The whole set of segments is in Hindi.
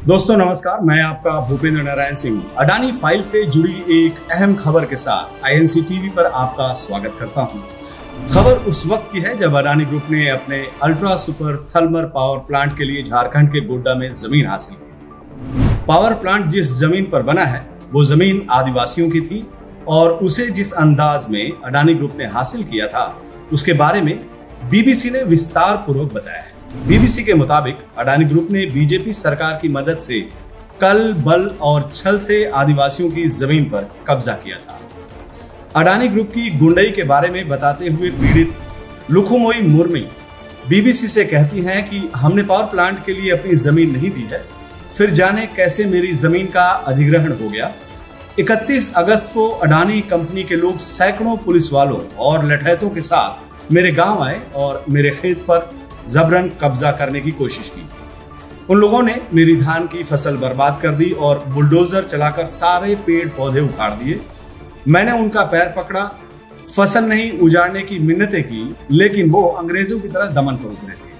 दोस्तों नमस्कार, मैं आपका भूपेंद्र नारायण सिंह अडानी फाइल से जुड़ी एक अहम खबर के साथ आईएनसी टीवी पर आपका स्वागत करता हूं। खबर उस वक्त की है जब अडानी ग्रुप ने अपने ultra super thermal power plant के लिए झारखंड के गोड्डा में जमीन हासिल की। पावर प्लांट जिस जमीन पर बना है वो जमीन आदिवासियों की थी और उसे जिस अंदाज में अडानी ग्रुप ने हासिल किया था उसके बारे में बीबीसी ने विस्तार पूर्वक बताया है। बीबीसी के मुताबिक अडानी ग्रुप ने बीजेपी सरकार की मदद से कल बल और छल से आदिवासियों की जमीन पर कब्जा किया था। अडानी ग्रुप की गुंडई के बारे में बताते हुए पीड़ित लुखुमोई मुर्मी बीबीसी से कहती हैं कि हमने पावर प्लांट के लिए अपनी जमीन नहीं दी है, फिर जाने कैसे मेरी जमीन का अधिग्रहण हो गया। 31 अगस्त को अडानी कंपनी के लोग सैकड़ों पुलिस वालों और लठैतों के साथ मेरे गांव आए और मेरे खेत पर जबरन कब्जा करने की कोशिश की। उन लोगों ने मेरी धान की फसल बर्बाद कर दी और बुलडोजर चलाकर सारे पेड़ पौधे उखाड़ दिए। मैंने उनका पैर पकड़ा, फसल नहीं उजाड़ने की मिन्नतें की, लेकिन वो अंग्रेजों की तरह दमन पर उतरे थे।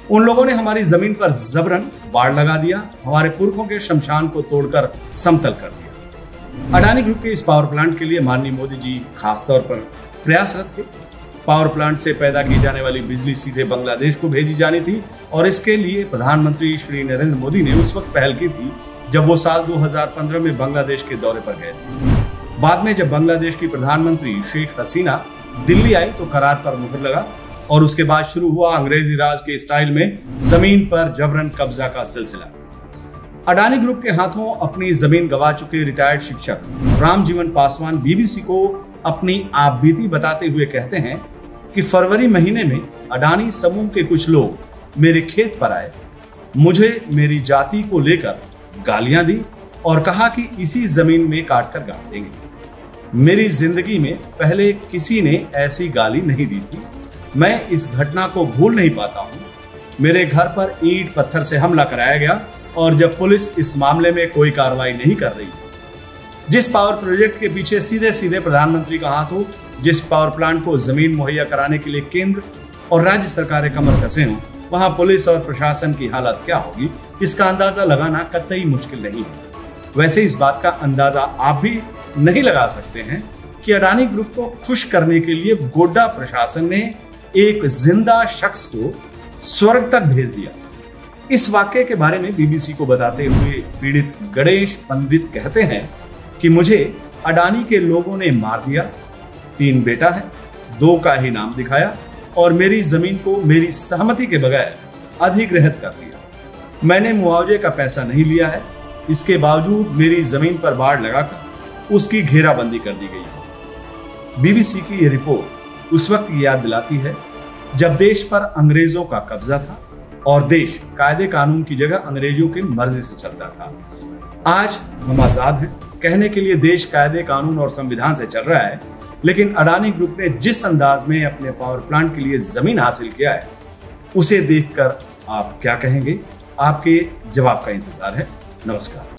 उन लोगों ने हमारी जमीन पर जबरन बाड़ लगा दिया, हमारे पुरखों के शमशान को तोड़कर समतल कर दिया। अडानी ग्रुप के इस पावर प्लांट के लिए माननीय मोदी जी खासतौर पर प्रयासरत थे। पावर प्लांट से पैदा की जाने वाली बिजली सीधे बांग्लादेश को भेजी जानी थी और इसके लिए प्रधानमंत्री श्री नरेंद्र मोदी ने उस वक्त पहल की थी जब वो साल 2015 में बांग्लादेश के दौरे पर गए थे। बाद में जब बांग्लादेश की प्रधानमंत्री शेख हसीना दिल्ली आई तो करार पर मुहर लगा और उसके बाद शुरू हुआ अंग्रेजी राज के स्टाइल में जमीन पर जबरन कब्जा का सिलसिला। अडानी ग्रुप के हाथों अपनी जमीन गंवा चुके रिटायर्ड शिक्षक रामजीवन पासवान बीबीसी को अपनी आपबीती बताते हुए कहते हैं कि फरवरी महीने में अडानी समूह के कुछ लोग मेरे खेत पर आए, मुझे मेरी जाति को लेकर गालियां दी और कहा कि इसी जमीन में काटकर गाड़ देंगे। मेरी जिंदगी में पहले किसी ने ऐसी गाली नहीं दी थी। मैं इस घटना को भूल नहीं पाता हूँ। मेरे घर पर ईंट पत्थर से हमला कराया गया और जब पुलिस इस मामले में कोई कार्रवाई नहीं कर रही, जिस पावर प्रोजेक्ट के पीछे सीधे सीधे प्रधानमंत्री का हाथ हो, जिस पावर प्लांट को जमीन मुहैया कराने के लिए केंद्र और राज्य सरकारें कमर कसे हों, वहां पुलिस और प्रशासन की हालत क्या होगी, इसका अंदाजा लगाना कतई मुश्किल नहीं है। वैसे इस बात का अंदाजा आप भी नहीं लगा सकते हैं कि अडानी ग्रुप को खुश करने के लिए गोड्डा प्रशासन ने एक जिंदा शख्स को स्वर्ग तक भेज दिया। इस वाक्य के बारे में बीबीसी को बताते हुए पीड़ित गणेश पंडित कहते हैं कि मुझे अडानी के लोगों ने मार दिया, 3 बेटा है, 2 का ही नाम दिखाया और मेरी जमीन को मेरी सहमति के बगैर अधिग्रहित कर दिया। मैंने मुआवजे का पैसा नहीं लिया है, इसके बावजूद मेरी जमीन पर बाड़ लगाकर उसकी घेराबंदी कर दी गई। बीबीसी की ये रिपोर्ट उस वक्त याद दिलाती है जब देश पर अंग्रेजों का कब्जा था और देश कायदे कानून की जगह अंग्रेजों की मर्जी से चलता था। आज हम आजाद हैं, कहने के लिए देश कायदे कानून और संविधान से चल रहा है, लेकिन अडानी ग्रुप ने जिस अंदाज में अपने पावर प्लांट के लिए जमीन हासिल किया है उसे देखकर आप क्या कहेंगे? आपके जवाब का इंतजार है। नमस्कार।